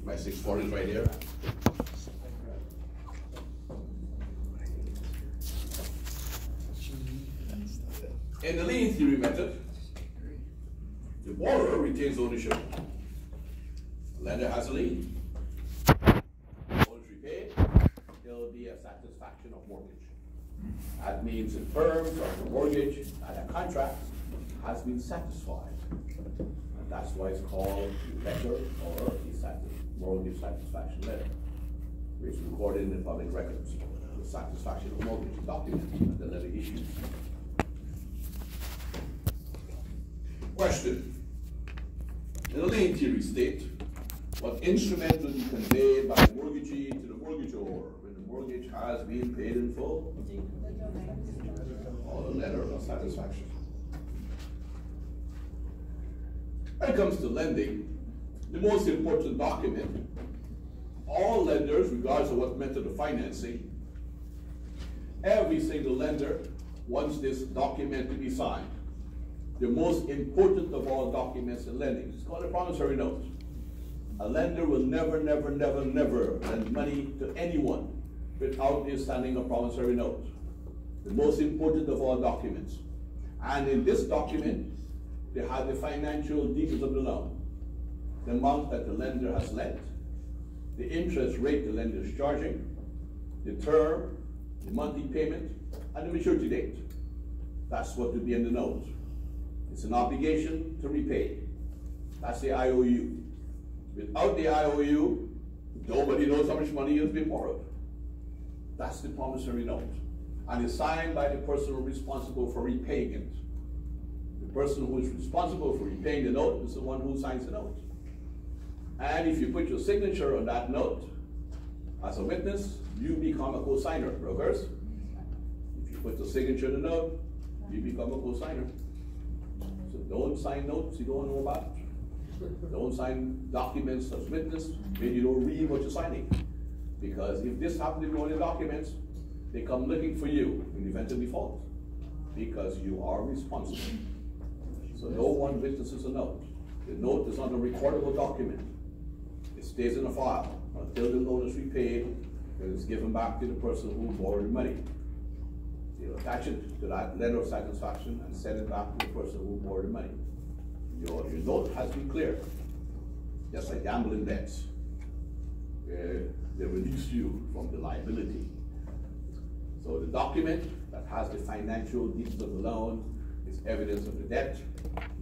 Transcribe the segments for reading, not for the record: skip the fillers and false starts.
My 640 is right here. In the lien theory method, the borrower retains ownership. The lender has a lien. Once repaid, there will be a satisfaction of mortgage. That means the terms of the mortgage and the contract has been satisfied. And that's why it's called a letter or a mortgage satisfaction letter, which is recorded in the public records. The satisfaction of mortgage document and the letter issues. Question. In the lien theory state, what instrument will be conveyed by the mortgagee to the mortgagor when the mortgage has been paid in full? Or the letter of satisfaction. When it comes to lending, the most important document, all lenders, regardless of what method of financing, every single lender wants this document to be signed. The most important of all documents in lending. It's called a promissory note. A lender will never lend money to anyone without there standing a promissory note. The most important of all documents. And in this document, they have the financial details of the loan. The amount that the lender has lent, the interest rate the lender is charging, the term, the monthly payment, and the maturity date. That's what will be in the note. It's an obligation to repay. That's the IOU. Without the IOU, nobody knows how much money has been borrowed. That's the promissory note. And it's signed by the person who is responsible for repaying it. The person who is responsible for repaying the note is the one who signs the note. And if you put your signature on that note, as a witness, you become a co-signer. Brokers, if you put the signature on the note, you become a co-signer. So don't sign notes you don't know about. Don't sign documents as witness when you don't read what you're signing. Because if this happens to be one of the documents, they come looking for you in the event of default. Because you are responsible. So no one witnesses a note. The note is not a recordable document. It stays in a file until the note is repaid and it's given back to the person who borrowed the money. You attach it to that letter of satisfaction and send it back to the person who borrowed the money. Your note has been cleared. Just like gambling debts. They release you from the liability. So the document that has the financial details of the loan is evidence of the debt.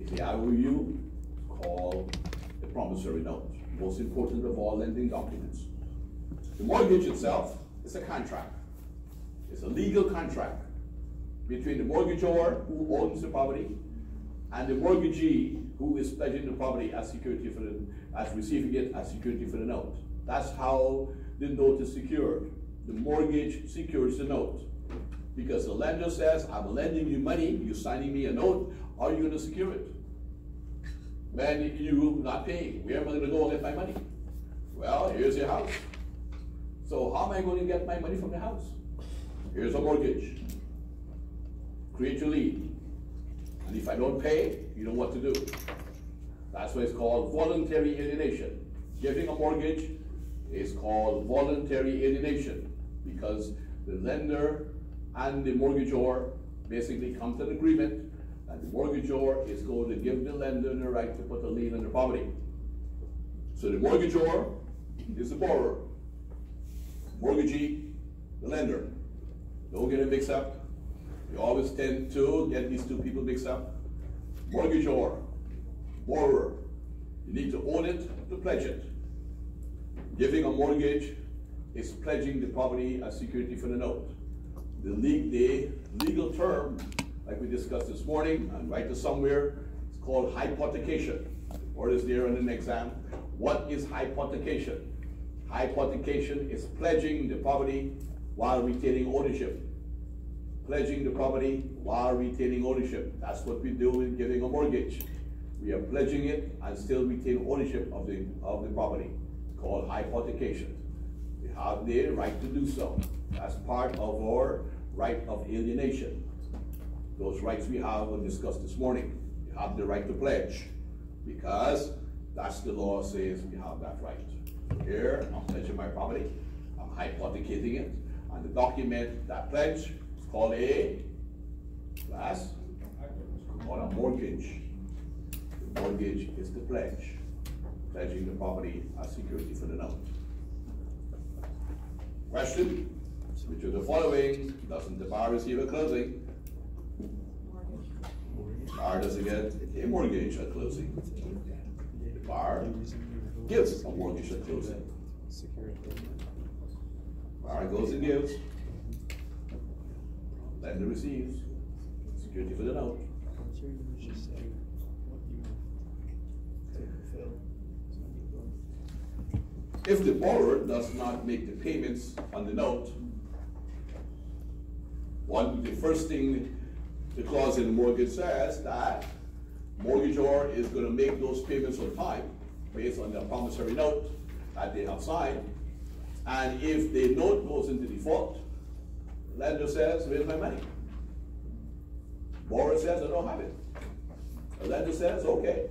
Is the IOU called the promissory note. Most important of all lending documents. The mortgage itself is a contract. It's a legal contract between the mortgagor who owns the property and the mortgagee who is pledging the property as security for as receiving it as security for the note. That's how the note is secured. The mortgage secures the note. Because the lender says, I'm lending you money, you're signing me a note, are you going to secure it? When you're not paying, where am I going to go and get my money? Well, here's your house. So how am I going to get my money from the house? Here's a mortgage. Create your lien. And if I don't pay, you know what to do. That's why it's called voluntary alienation. Giving a mortgage is called voluntary alienation because the lender and the mortgagor basically come to an agreement that the mortgagor is going to give the lender the right to put a lien on the property. So the mortgagor is the borrower. Mortgagee, the lender. Don't get it mixed up. You always tend to get these two people mixed up. Mortgagor, borrower. You need to own it to pledge it. Giving a mortgage is pledging the property as security for the note. The legal term, like we discussed this morning, and write it somewhere, it's called hypothecation. The word is there on an exam. What is hypothecation? Hypothecation is pledging the property while retaining ownership. Pledging the property while retaining ownership. That's what we do in giving a mortgage. We are pledging it and still retain ownership of the property. It's called hypothecation. We have the right to do so. That's part of our right of alienation. Those rights we have were discussed this morning. You have the right to pledge because that's the law says we have that right. Here, I'm pledging my property. I'm hypothecating it. And the document, that pledge, is called a class, called a mortgage. The mortgage is the pledge, pledging the property as security for the note. Question? Which of the following doesn't the buyer receive a closing? The buyer doesn't get a mortgage at closing. The buyer gives a mortgage at closing. Buyer goes and gives. Lender receives security for the note. If the borrower does not make the payments on the note, the first thing the clause in the mortgage says that mortgagor is going to make those payments on time based on the promissory note that they have signed. And if the note goes into default, the lender says, where's my money? Borrower says, I don't have it. The lender says, okay,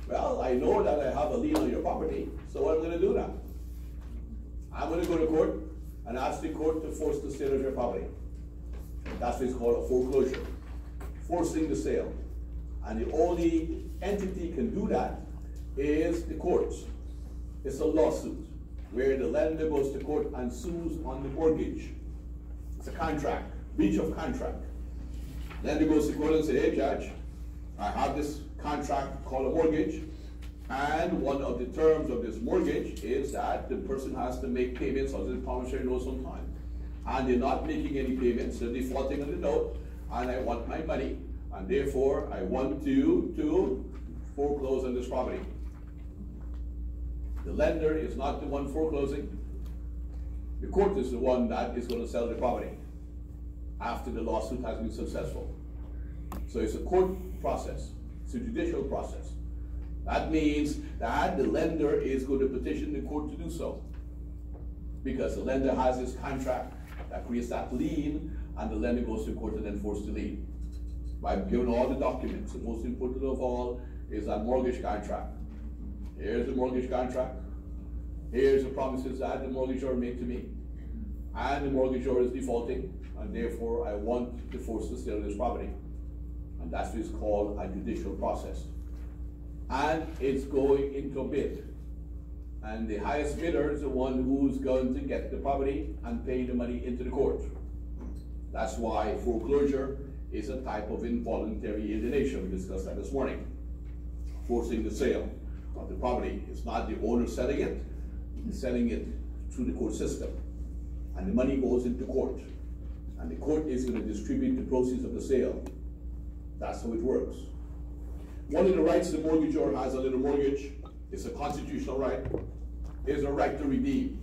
well, I know that I have a lien on your property, so what I'm going to do now? I'm going to go to court and ask the court to force the sale of your property. That's what's called a foreclosure, forcing the sale. And the only entity can do that is the courts. It's a lawsuit where the lender goes to court and sues on the mortgage. It's a contract, breach of contract. Lender goes to court and says, hey judge, I have this contract called a mortgage, and one of the terms of this mortgage is that the person has to make payments under the promissory note on time. And they're not making any payments, they're defaulting on the note, and I want my money, and therefore I want you to foreclose on this property. The lender is not the one foreclosing. The court is the one that is going to sell the property after the lawsuit has been successful. So it's a court process, it's a judicial process. That means that the lender is going to petition the court to do so, because the lender has this contract that creates that lien, and the lender goes to court and enforces the lien by giving all the documents. The most important of all is that mortgage contract. Here's the mortgage contract. Here's the promises that the mortgagor made to me, and the mortgagor is defaulting, and therefore I want to force the sale of this property. And that's what is called a judicial process. And it's going into a bid. And the highest bidder is the one who's going to get the property and pay the money into the court. That's why foreclosure is a type of involuntary alienation. We discussed that this morning. Forcing the sale of the property. It's not the owner selling it, he's selling it through the court system. And the money goes into court. And the court is going to distribute the proceeds of the sale. That's how it works. One of the rights the mortgagor has under the mortgage is a constitutional right, is a right to redeem.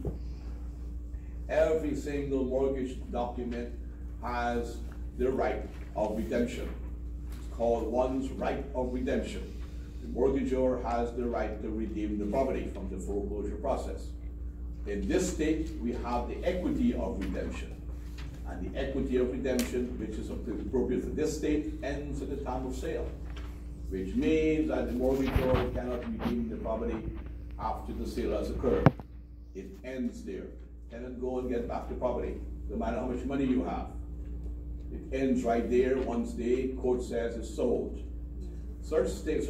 Every single mortgage document has the right of redemption. It's called one's right of redemption. The mortgagor has the right to redeem the property from the foreclosure process. In this state, we have the equity of redemption. And the equity of redemption, which is appropriate for this state, ends at the time of sale, which means that the mortgagor cannot redeem the property after the sale has occurred. It ends there. Cannot go and get back the property, no matter how much money you have. It ends right there once the court says it's sold. Certain states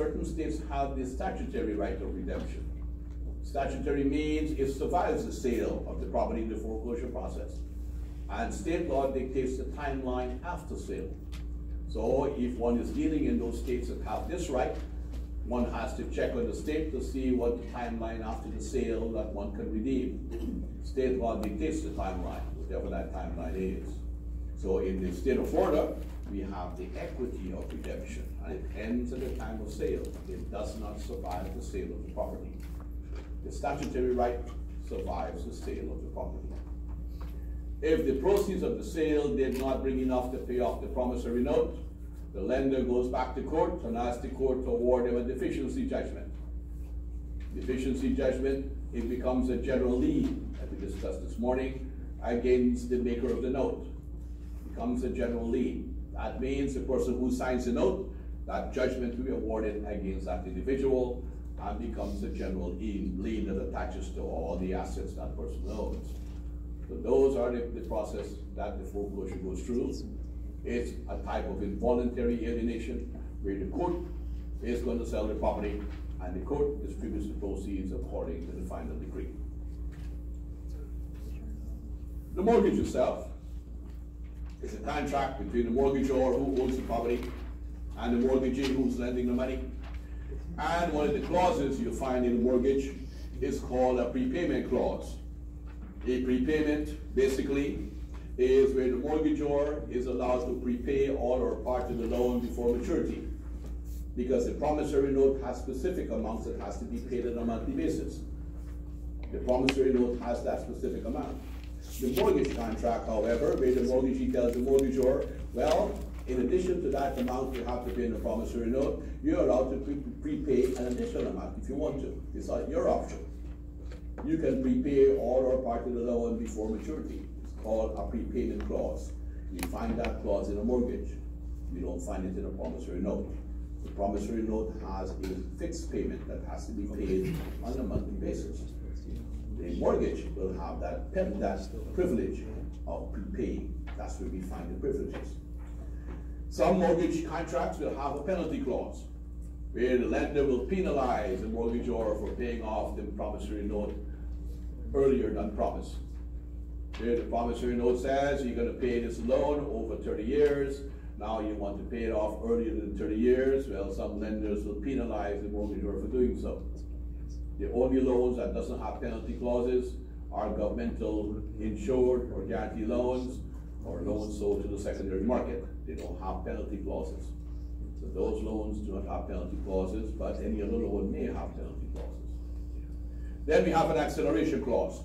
have the statutory right of redemption. Statutory means it survives the sale of the property in the foreclosure process. And state law dictates the timeline after sale. So if one is dealing in those states that have this right, one has to check on the state to see what the timeline after the sale that one can redeem. State law dictates the timeline, whatever that timeline is. So in the state of Florida, we have the equity of redemption, and it ends at the time of sale. It does not survive the sale of the property. The statutory right survives the sale of the property. If the proceeds of the sale did not bring enough to pay off the promissory note, the lender goes back to court and asks the court to award him a deficiency judgment. Deficiency judgment, it becomes a general lien, as we discussed this morning, against the maker of the note. It becomes a general lien. That means the person who signs the note, that judgment will be awarded against that individual, and becomes a general lien that attaches to all the assets that person owns. So those are the process that the foreclosure goes through. It's a type of involuntary alienation where the court is going to sell the property and the court distributes the proceeds according to the final decree. The mortgage itself is a contract between the mortgagor who owns the property and the mortgagee who's lending the money. And one of the clauses you find in the mortgage is called a prepayment clause. A prepayment basically is where the mortgagor is allowed to prepay all or part of the loan before maturity, because the promissory note has specific amounts that has to be paid on a monthly basis. The promissory note has that specific amount. The mortgage contract, however, where the mortgagee tells the mortgagor, well, in addition to that amount you have to pay in the promissory note, you're allowed to prepay an additional amount if you want to. It's your option. You can prepay all or part of the loan before maturity. It's called a prepayment clause. You find that clause in a mortgage. You don't find it in a promissory note. The promissory note has a fixed payment that has to be paid on a monthly basis. The mortgage will have that privilege of prepaying. That's where we find the privileges. Some mortgage contracts will have a penalty clause, where the lender will penalize the mortgagor for paying off the promissory note earlier than promised. Where the promissory note says you're going to pay this loan over 30 years, now you want to pay it off earlier than 30 years, well, some lenders will penalize the mortgagor for doing so. The only loans that doesn't have penalty clauses are governmental insured or guarantee loans or loans sold to the secondary market. They don't have penalty clauses. So those loans do not have penalty clauses, but any other loan may have penalty clauses. Then we have an acceleration clause.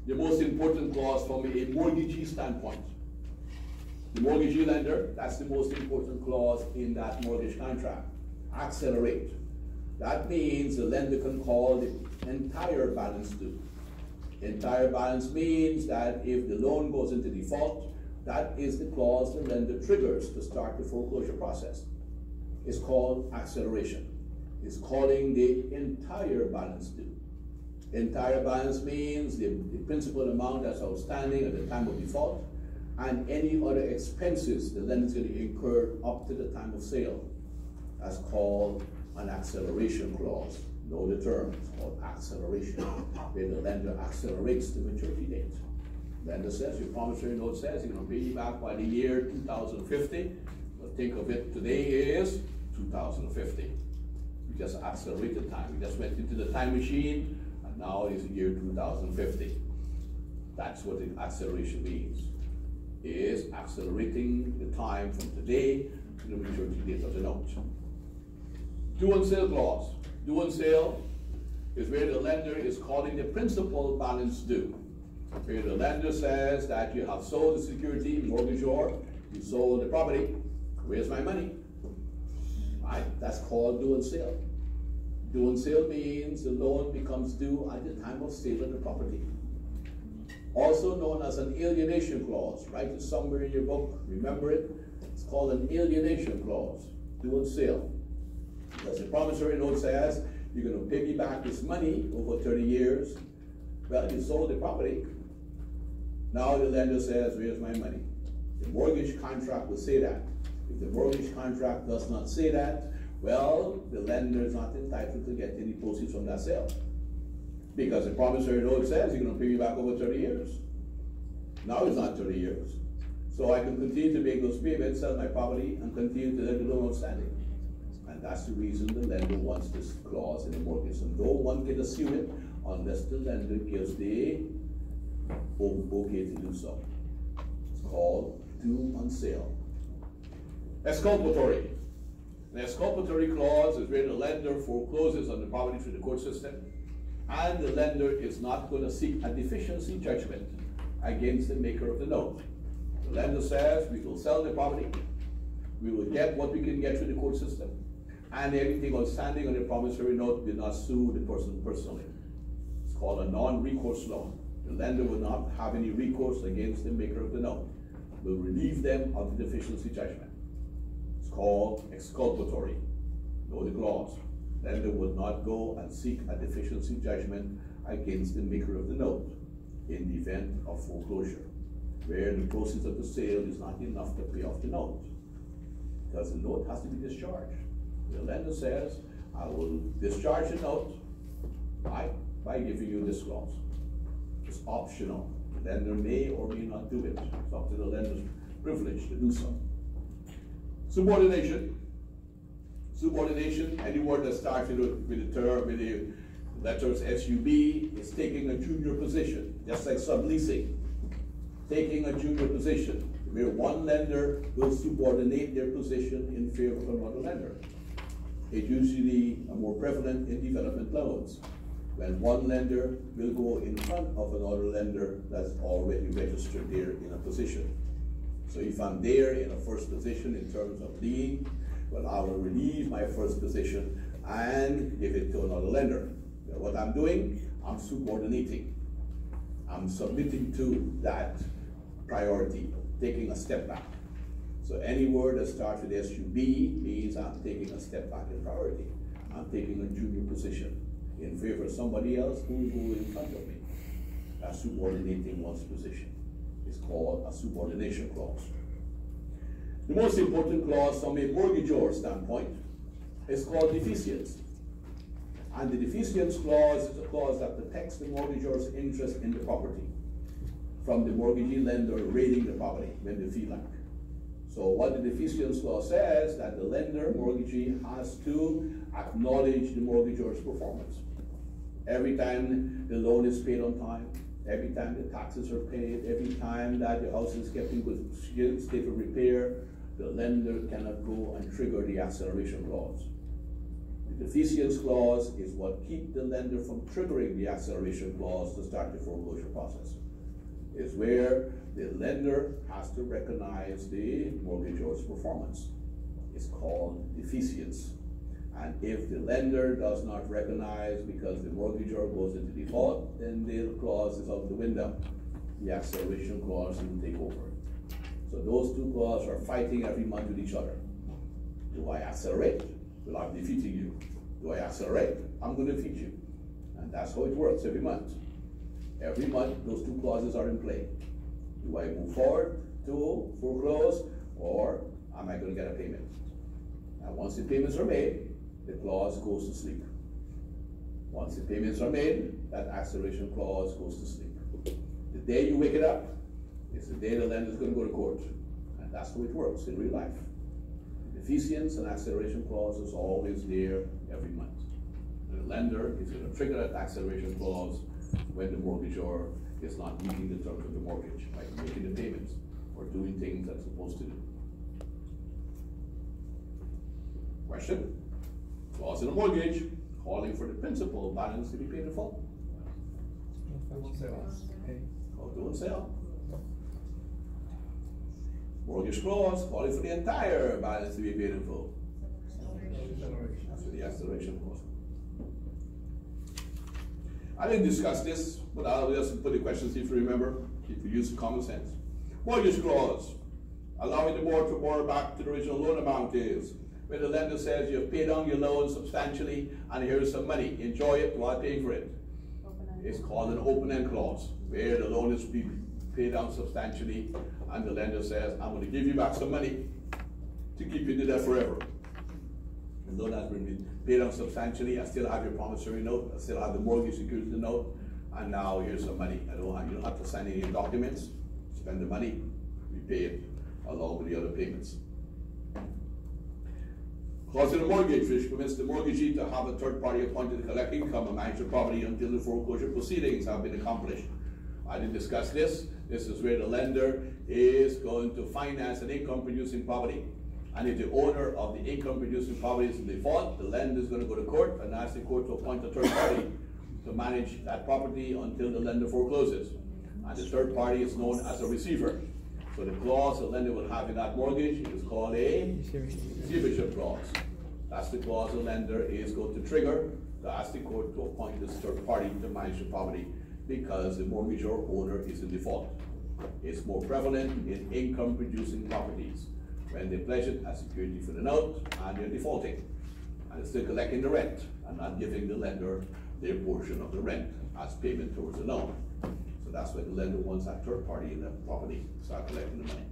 The most important clause from a mortgagee standpoint. The mortgagee lender, that's the most important clause in that mortgage contract. Accelerate. That means the lender can call the entire balance due. Entire balance means that if the loan goes into default, that is the clause the lender triggers to start the foreclosure process. It's called acceleration. It's calling the entire balance due. Entire balance means the principal amount that's outstanding at the time of default and any other expenses the lender is going to incur up to the time of sale. That's called an acceleration clause. Know the term. It's called acceleration, where the lender accelerates the maturity date. Lender says, your promissory note says you're going to pay you back by the year 2050. But think of it today is 2050. We just accelerated time. We just went into the time machine, and now it's the year 2050. That's what the acceleration means. Is accelerating the time from today to the maturity date of the note. Due on sale clause. Due on sale is where the lender is calling the principal balance due. Where the lender says that you have sold the security, mortgagor, you sold the property, where's my money? Right? That's called due on sale. Due on sale means the loan becomes due at the time of sale of the property. Also known as an alienation clause. Write it somewhere in your book, remember it. It's called an alienation clause, due on sale. Because the promissory note says, you're going to pay me back this money over 30 years. Well, you sold the property. Now the lender says, where's my money? The mortgage contract will say that. If the mortgage contract does not say that, well, the lender is not entitled to get any proceeds from that sale. Because the promissory note says, you're going to pay me back over 30 years. Now it's not 30 years. So I can continue to make those payments, sell my property, and continue to let the loan outstanding. And that's the reason the lender wants this clause in the mortgage. And no one can assume it unless the lender gives the okay to do so. It's called due on sale. Exculpatory. An exculpatory clause is where the lender forecloses on the property through the court system, and the lender is not going to seek a deficiency judgment against the maker of the note. The lender says, we will sell the property, we will get what we can get through the court system, and anything outstanding on the promissory note will not sue the person personally. It's called a non-recourse loan. The lender will not have any recourse against the maker of the note. Will relieve them of the deficiency judgment. It's called exculpatory. Know the clause. lender would not go and seek a deficiency judgment against the maker of the note in the event of foreclosure, where the proceeds of the sale is not enough to pay off the note, because the note has to be discharged. The lender says, I will discharge the note by giving you this clause. It's optional. The lender may or may not do it. It's up to the lender's privilege to do so. Subordination. Subordination, any word that starts with the letters SUB, is taking a junior position, just like subleasing. Taking a junior position, where one lender will subordinate their position in favor of another lender. It's usually more prevalent in development loans, when one lender will go in front of another lender that's already registered there in a position. So if I'm there in a first position in terms of lien, well, I will relieve my first position and give it to another lender. What I'm doing, I'm subordinating. I'm submitting to that priority, taking a step back. So any word that starts with SUB means I'm taking a step back in priority. I'm taking a junior position in favor of somebody else who will go in front of me. That's subordinating one's position. It's called a subordination clause. The most important clause from a mortgagor standpoint is called deficiency. And the deficiency clause is a clause that protects the mortgagor's interest in the property from the mortgagee lender raiding the property when they feel like. So what the deficiency clause says, that the lender, mortgagee, has to acknowledge the mortgagor's performance. Every time the loan is paid on time, every time the taxes are paid, every time that the house is kept in good state of repair, the lender cannot go and trigger the acceleration clause. The deficiency clause is what keeps the lender from triggering the acceleration clause to start the foreclosure process. It's where the lender has to recognize the mortgagor's performance. It's called deficiency. And if the lender does not recognize because the mortgagor goes into default, then the clause is out the window. The acceleration clause will take over. So those two clauses are fighting every month with each other. Do I accelerate? Well, I'm defeating you. Do I accelerate? I'm going to defeat you. And that's how it works every month. Every month, those two clauses are in play. Do I move forward to foreclose, or am I going to get a payment? And once the payments are made, the clause goes to sleep. Once the payments are made, that acceleration clause goes to sleep. The day you wake it up, it's the day the lender is going to go to court. And that's how it works in real life. Deficiency and acceleration clause is always there every month. The lender is going to trigger that acceleration clause when the mortgagor is not meeting the terms of the mortgage, like making the payments or doing things that's supposed to do. Question? Clause in a mortgage calling for the principal balance to be paid in full. Or doing sale. Mortgage clause calling for the entire balance to be paid in full. That's for the acceleration clause. I didn't discuss this, but I'll just put the questions if you remember, if you use common sense. Mortgage clause, allowing the borrower to borrow back to the original loan amount is when the lender says you have paid down your loan substantially and here's some money, enjoy it while paying for it. It's called an open-end clause, where the loan is paid down substantially and the lender says, I'm going to give you back some money to keep you in debt forever. The loan has been paid down substantially, I still have your promissory note, I still have the mortgage security note, and now here's some money. You don't have to sign any documents, spend the money, repay it along with the other payments. Clause in the mortgage, which permits the mortgagee to have a third party appointed to collect income and manage the property until the foreclosure proceedings have been accomplished. I didn't discuss this. This is where the lender is going to finance an income producing property. And if the owner of the income producing property is in default, the lender is going to go to court and ask the court to appoint a third party to manage that property until the lender forecloses. And the third party is known as a receiver. So the clause the lender will have in that mortgage is called a receivership clause. That's the clause the lender is going to trigger to ask the court to appoint this third party to manage the property because the mortgage or owner is in default. It's more prevalent in income producing properties when they pledge it as security for the note and they're defaulting. and it's still collecting the rent and not giving the lender their portion of the rent as payment towards the loan. So that's why the lender wants that third party in the property to start collecting the money.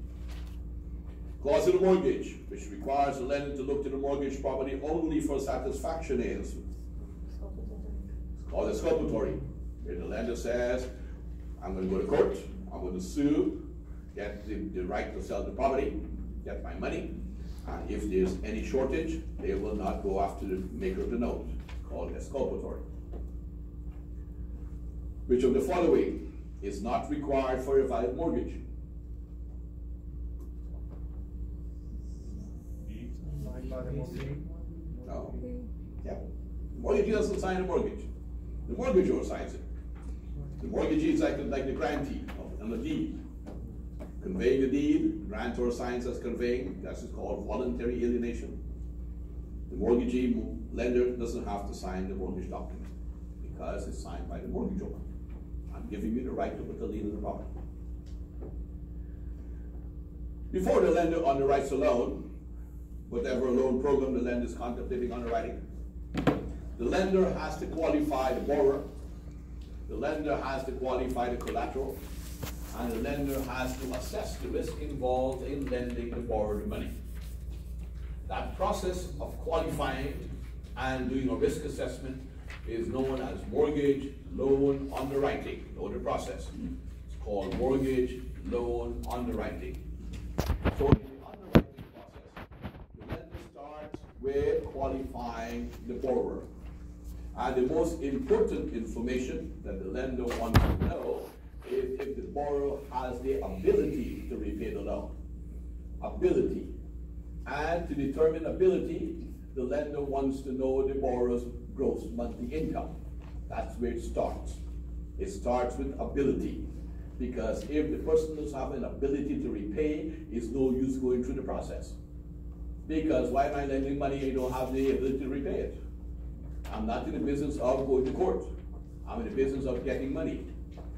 Clause of the mortgage, which requires the lender to look to the mortgage property only for satisfaction is. It's called exculpatory, where the lender says, I'm going to go to court, I'm going to sue, get the right to sell the property, get my money, and if there's any shortage, they will not go after the maker of the note, called exculpatory. Which of the following is not required for a valid mortgage? No. Yeah. The mortgagee doesn't sign a mortgage. The mortgagor signs it. The mortgagee is like the grantee on the deed. Conveying the deed, grantor signs as conveying. That's called voluntary alienation. The mortgagee lender doesn't have to sign the mortgage document because it's signed by the mortgagor. I'm giving you the right to put the lien in the property. Before the lender underwrites a loan, whatever loan program the lender is contemplating underwriting, the lender has to qualify the borrower, the lender has to qualify the collateral, and the lender has to assess the risk involved in lending the borrower the money. That process of qualifying and doing a risk assessment is known as mortgage loan underwriting. Know the process. It's called mortgage loan underwriting. So in the underwriting process, the lender starts with qualifying the borrower. And the most important information that the lender wants to know is if the borrower has the ability to repay the loan. Ability. And to determine ability, the lender wants to know the borrower's gross monthly income. That's where it starts. It starts with ability. Because if the person doesn't have an ability to repay, it's no use going through the process. Because why am I lending money if you don't have the ability to repay it? I'm not in the business of going to court. I'm in the business of getting money.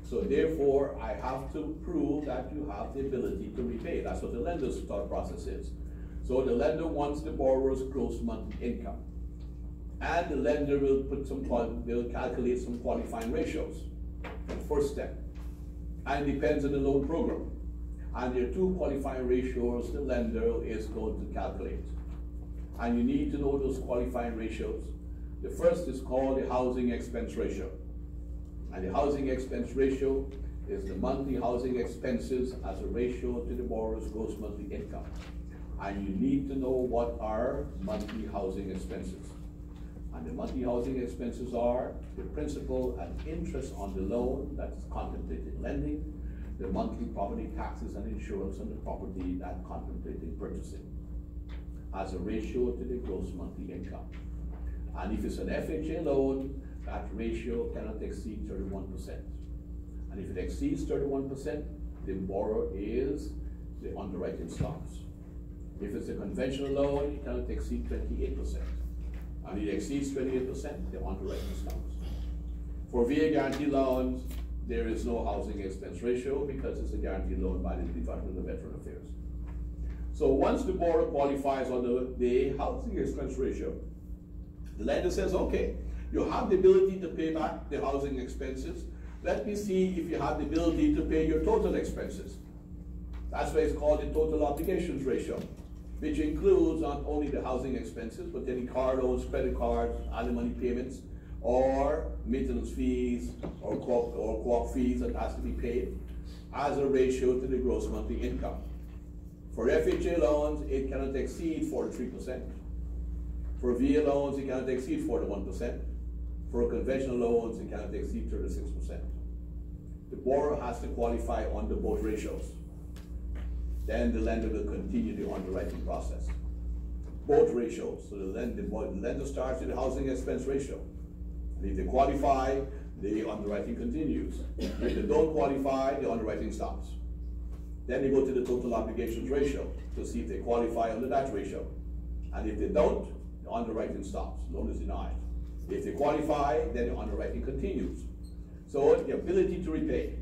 So therefore, I have to prove that you have the ability to repay. That's what the lender's thought process is. So the lender wants the borrower's gross monthly income. And the lender will will calculate some qualifying ratios. The first step. And it depends on the loan program. And there are two qualifying ratios the lender is going to calculate. And you need to know those qualifying ratios. The first is called the housing expense ratio. And the housing expense ratio is the monthly housing expenses as a ratio to the borrower's gross monthly income. And you need to know what are monthly housing expenses. And the monthly housing expenses are the principal and interest on the loan that's contemplated lending, the monthly property taxes and insurance on the property that contemplated purchasing, as a ratio to the gross monthly income. And if it's an FHA loan, that ratio cannot exceed 31%. And if it exceeds 31%, the borrower is the underwriting stops. If it's a conventional loan, it cannot exceed 28%. And if it exceeds 28%, the underwriting stops. For VA guarantee loans, there is no housing expense ratio because it's a guarantee loan by the Department of Veteran Affairs. So once the borrower qualifies under the housing expense ratio, the lender says, okay, you have the ability to pay back the housing expenses. Let me see if you have the ability to pay your total expenses. That's why it's called the total obligations ratio, which includes not only the housing expenses, but any car loans, credit cards, alimony payments, or maintenance fees, or co-op fees that has to be paid as a ratio to the gross monthly income. For FHA loans, it cannot exceed 43%. For VA loans, it cannot exceed 41%. For conventional loans, it cannot exceed 36%. The borrower has to qualify under both ratios. Then the lender will continue the underwriting process. Both ratios. So the lender starts with the housing expense ratio. And if they qualify, the underwriting continues. If they don't qualify, the underwriting stops. Then they go to the total obligations ratio to see if they qualify under that ratio. And if they don't, the underwriting stops. Loan is denied. If they qualify, then the underwriting continues. So the ability to repay.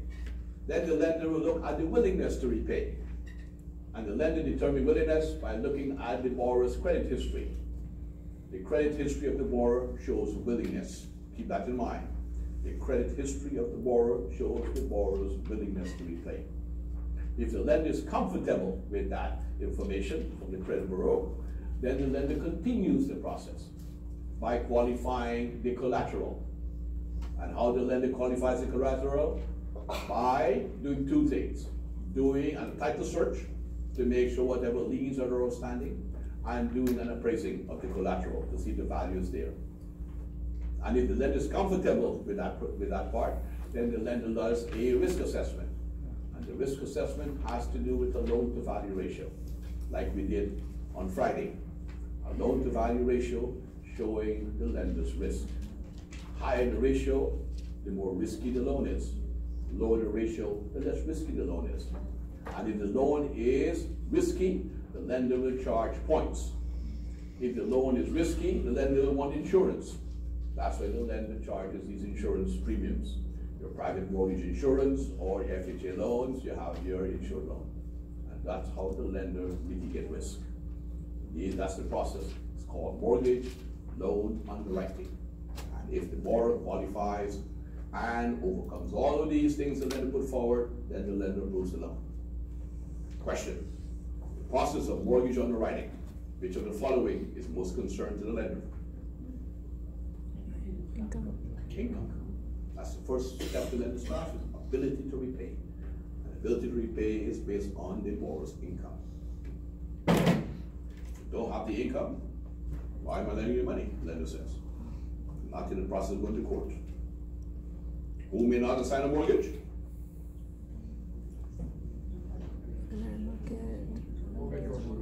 Then the lender will look at the willingness to repay. And the lender determines willingness by looking at the borrower's credit history. The credit history of the borrower shows willingness. Keep that in mind. The credit history of the borrower shows the borrower's willingness to repay. If the lender is comfortable with that information from the credit bureau, then the lender continues the process by qualifying the collateral. And how the lender qualifies the collateral? By doing two things. Doing a title search to make sure whatever liens are outstanding, and doing an appraising of the collateral to see the value is there. And if the lender is comfortable with that part, then the lender does a risk assessment. And the risk assessment has to do with the loan to value ratio, like we did on Friday. A loan to value ratio showing the lender's risk. Higher the ratio, the more risky the loan is. Lower the ratio, the less risky the loan is. And if the loan is risky, the lender will charge points. If the loan is risky, the lender will want insurance. That's why the lender charges these insurance premiums. Your private mortgage insurance or your FHA loans, you have your insured loan. And that's how the lender mitigate risk. That's the process. It's called mortgage loan underwriting. And if the borrower qualifies and overcomes all of these things the lender put forward, then the lender approves the loan. Question. The process of mortgage underwriting, which of the following is most concerned to the lender? Income. That's the first step the lender starts with, ability to repay. And ability to repay is based on the borrower's income. If you don't have the income, why am I lending you money? The lender says. I'm not in the process of going to court. Who may not assign a mortgage?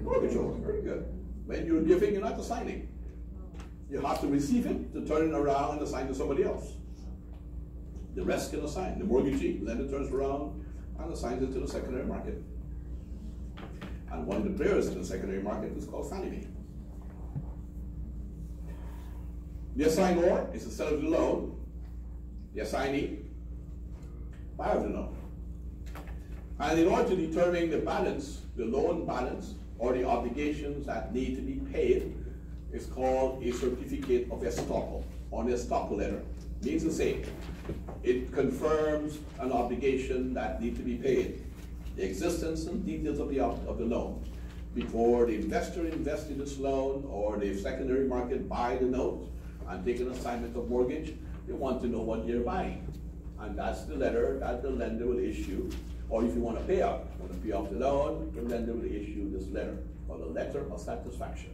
Mortgage owner, very good. When you're giving, you're not assigning. You have to receive it to turn it around and assign to somebody else. The rest can assign. The mortgagee, lender turns around and assigns it to the secondary market. And one of the players in the secondary market is called Fannie Mae. The assignor is the seller of the loan. The assignee, buyer of the loan. And in order to determine the balance, the loan balance, or the obligations that need to be paid, is called a certificate of estoppel, or an estoppel letter. Means the same. It confirms an obligation that needs to be paid. The existence and details of the loan. Before the investor invests in this loan, or the secondary market buy the note and take an assignment of mortgage, they want to know what you're buying. And that's the letter that the lender will issue. Or if you want to pay off the loan, the lender will issue this letter, called a letter of satisfaction.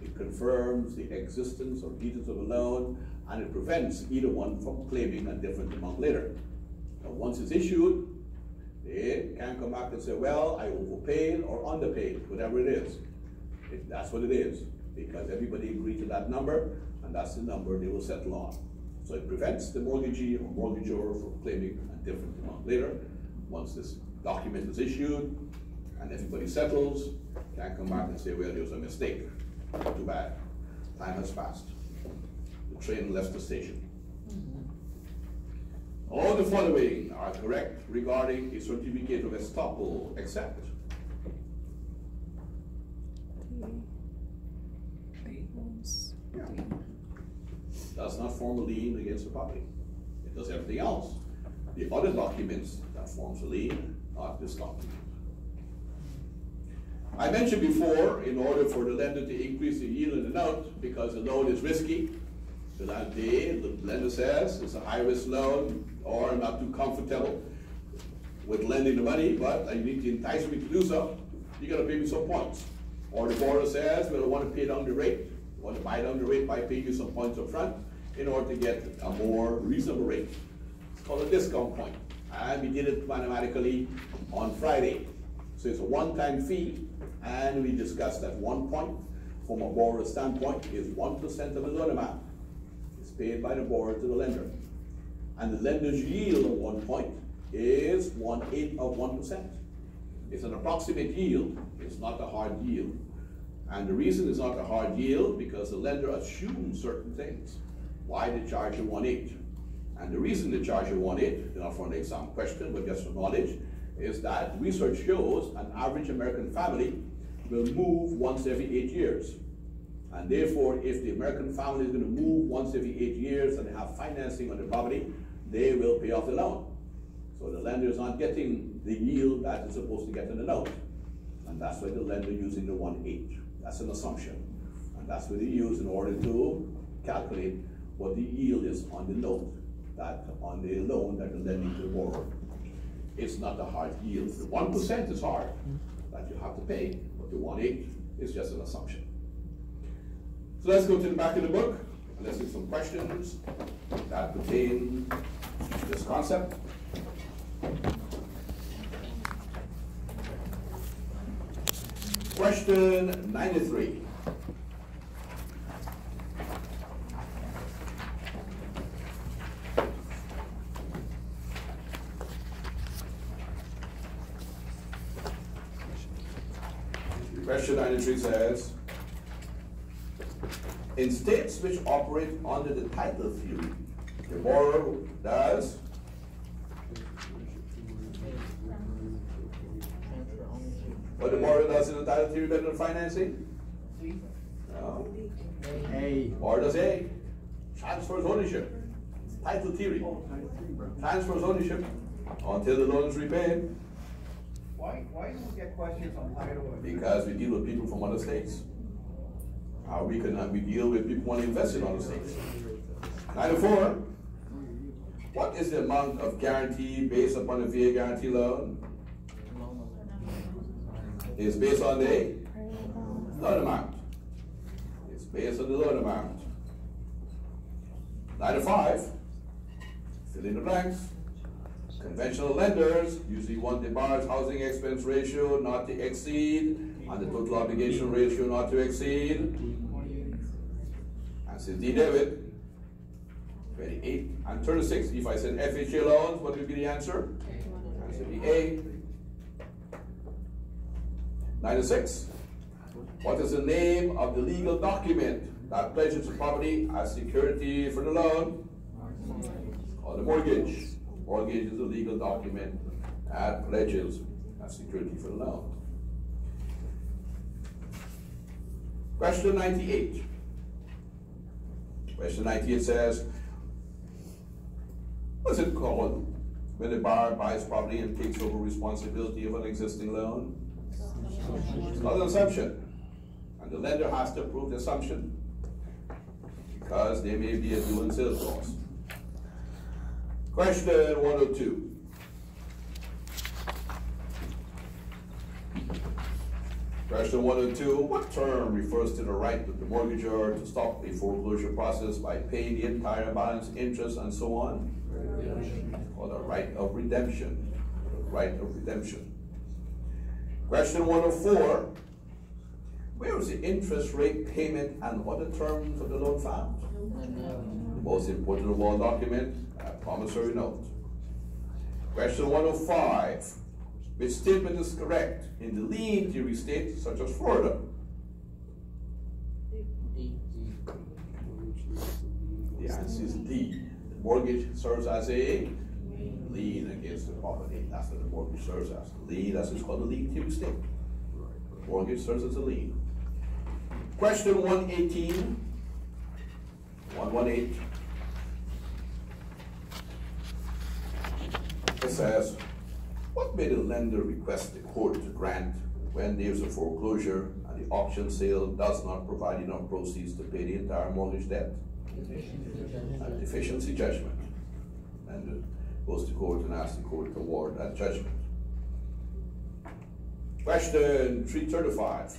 It confirms the existence or details of the loan, and it prevents either one from claiming a different amount later. Now, once it's issued, they can come back and say, well, I overpaid or underpaid, whatever it is. That's what it is, because everybody agreed to that number, and that's the number they will settle on. So it prevents the mortgagee or mortgagor from claiming a different amount later. Once this document is issued and everybody settles, can't come back and say, well, there was a mistake. Too bad. Time has passed. The train left the station. All the following are correct regarding a certificate of estoppel, except does not form a lien against the property. It does everything else. The other documents that forms a lien, not this document. I mentioned before, in order for the lender to increase the yield in the note, because the loan is risky, the lender says it's a high-risk loan, or I'm not too comfortable with lending the money, but I need to entice me to do so, you got to pay me some points. Or the borrower says, well, I want to pay down the rate. I want to buy down the rate by paying you some points up front in order to get a more reasonable rate. It's called a discount point. And we did it mathematically on Friday. So it's a one-time fee, and we discussed that 1 point from a borrower's standpoint is 1% of the loan amount. It's paid by the borrower to the lender. And the lender's yield of 1 point is 1/8 of 1%. It's an approximate yield. It's not a hard yield. And the reason it's not a hard yield because the lender assumes certain things. Why they charge you 1/8? And the reason they charge you 1/8, not for an exam question, but just for knowledge, is that research shows an average American family will move once every 8 years. And therefore, if the American family is going to move once every 8 years and they have financing on their property, they will pay off the loan. So the lender is not getting the yield that it's supposed to get in the note. And that's why the lender using the 1/8. That's an assumption. And that's what they use in order to calculate what the yield is on the note, that on the loan that they're lending to the borrower. It's not a hard yield. The 1% is hard that you have to pay, but the 1/8 is just an assumption. So let's go to the back of the book and let's see some questions that pertain to this concept. Question 93. Question 93 says, in states which operate under the title theory, the borrower does what the borrower does in the title theory better than financing? No. A. Or does A? Transfers ownership. Title theory. Transfers ownership until the loan is repaid. Why do we get questions on title? Because we deal with people from other states. We deal with people who want to invest in other states. 94. What is the amount of guarantee based upon a VA guarantee loan? It's based on the loan amount. It's based on the loan amount. 95. Fill in the blanks. Conventional lenders usually want the borrower's housing expense ratio not to exceed and the total obligation ratio not to exceed. And since D debit, 28 and 36. If I said FHA loans, what would be the answer? Answer would be A. 96. What is the name of the legal document that pledges the property as security for the loan? Or the mortgage. Mortgage is a legal document that pledges as security for the loan. Question 98. Question 98 says, what's it called when the borrower buys property and takes over responsibility of an existing loan? It's called an assumption. And the lender has to approve the assumption because there may be a due and sales clause. Question 102. Question 102, what term refers to the right of the mortgagor to stop a foreclosure process by paying the entire balance, interest, and so on? Or the right of redemption. The right of redemption. Question 104, where is the interest rate payment and other terms of the loan found? The most important of all document, a promissory note. Question 105, which statement is correct in the lien theory states such as Florida? The answer is D. The mortgage serves as a lien against the property. That's what the mortgage serves as. Lien, that's what's called the lien theory state. Mortgage serves as a lien. Question 118. 118. It says, what may the lender request the court to grant when there's a foreclosure and the auction sale does not provide enough proceeds to pay the entire mortgage debt? A deficiency judgment. And goes to court and asks the court to award that judgment. Question 335.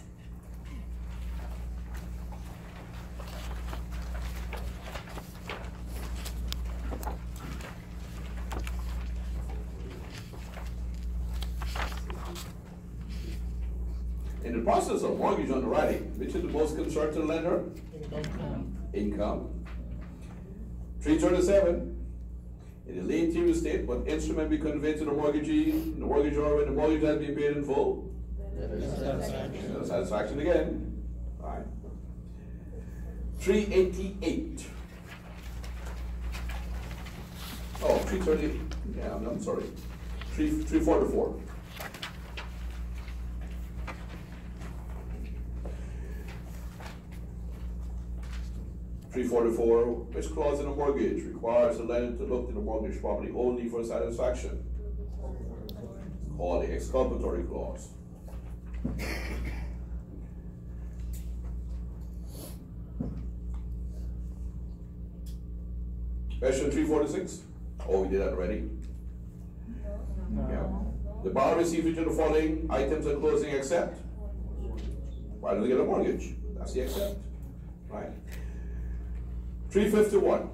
In the process of mortgage underwriting, which is the most concern to the lender? Income. 337. In the lien theory state, what instrument be conveyed to the mortgagee, the mortgagor, when the mortgage has been paid in full? Satisfaction again. All right. 388. Oh, 330. Yeah, I'm sorry. 344. 344, which clause in a mortgage requires the lender to look to the mortgage property only for satisfaction? Called the exculpatory clause. Question 346. Oh, we did that already. No. Yeah. The borrower receives each of the following items at closing except. Why do they get a mortgage? That's the except. Right? 351.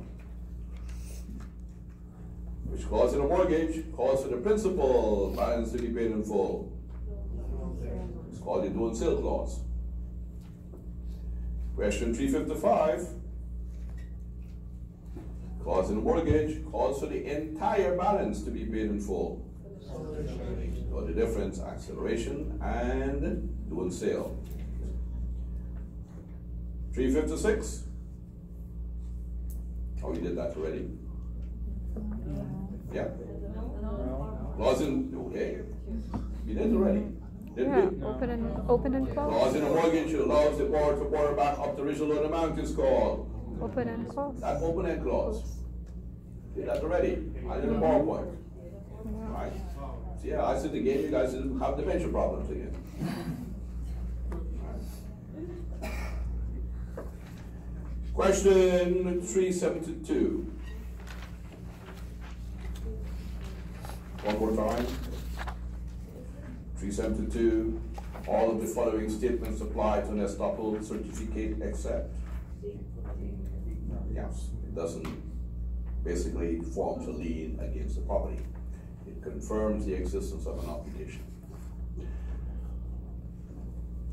Which clause in a mortgage calls for the principal balance to be paid in full? It's called the do and sale clause. Question 355. Clause in a mortgage calls for the entire balance to be paid in full. So the difference, acceleration and do and sale. 356. Oh, we did that already. Yeah. Clause in, okay. We did already. Didn't we? Open and close. Clause in a mortgage allows the borrower to borrow back up the original loan amount is called. Open and close. That open end clause. Did that already. I did a PowerPoint. Right? So yeah, I said again, you guys didn't have dementia problems again. Right. Question 372. One more time. 372. All of the following statements apply to an estoppel certificate except. Yes, it doesn't basically form a lien against the property. It confirms the existence of an obligation.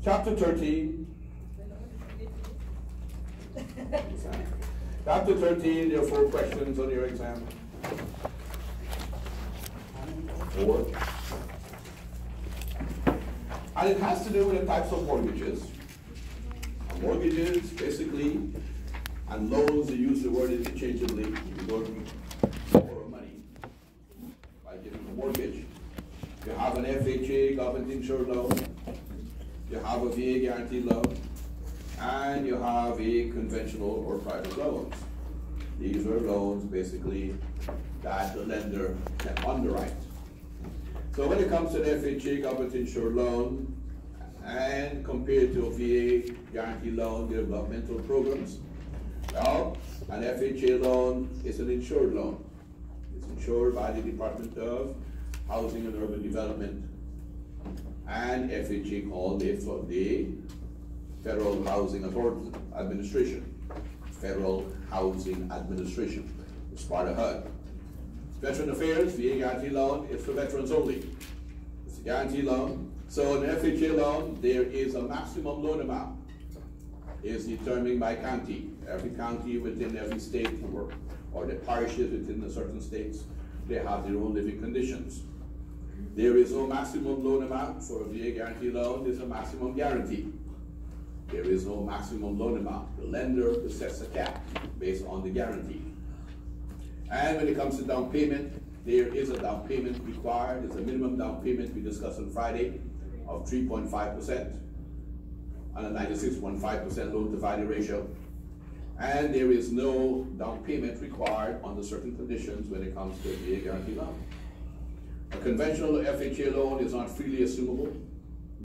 Chapter 13. Chapter 13, there are 4 questions on your exam. 4. And it has to do with the types of mortgages. Mortgages, basically, and loans, they use the word interchangeably. You don't borrow money by giving a mortgage. You have an FHA, government insured loan. You have a VA guaranteed loan. And you have a conventional or private loans. These are loans, basically, that the lender can underwrite. So when it comes to an FHA, government insured loan, and compared to a VA guaranteed loan, developmental programs, well, an FHA loan is an insured loan. It's insured by the Department of Housing and Urban Development, and FHA called the Federal Housing Authority Administration. Federal Housing Administration. It's part of HUD. Veteran Affairs, VA guarantee loan, is for veterans only. It's a guarantee loan. So in an FHA loan, there is a maximum loan amount. It's determined by county. Every county within every state, or the parishes within the certain states, they have their own living conditions. There is no maximum loan amount for a VA guarantee loan. There's a maximum guarantee. There is no maximum loan amount. The lender sets a cap based on the guarantee. And when it comes to down payment, there is a down payment required. There's a minimum down payment we discussed on Friday of 3.5% on a 96.5% loan to value ratio. And there is no down payment required under certain conditions when it comes to a VA guarantee loan. A conventional FHA loan is not freely assumable.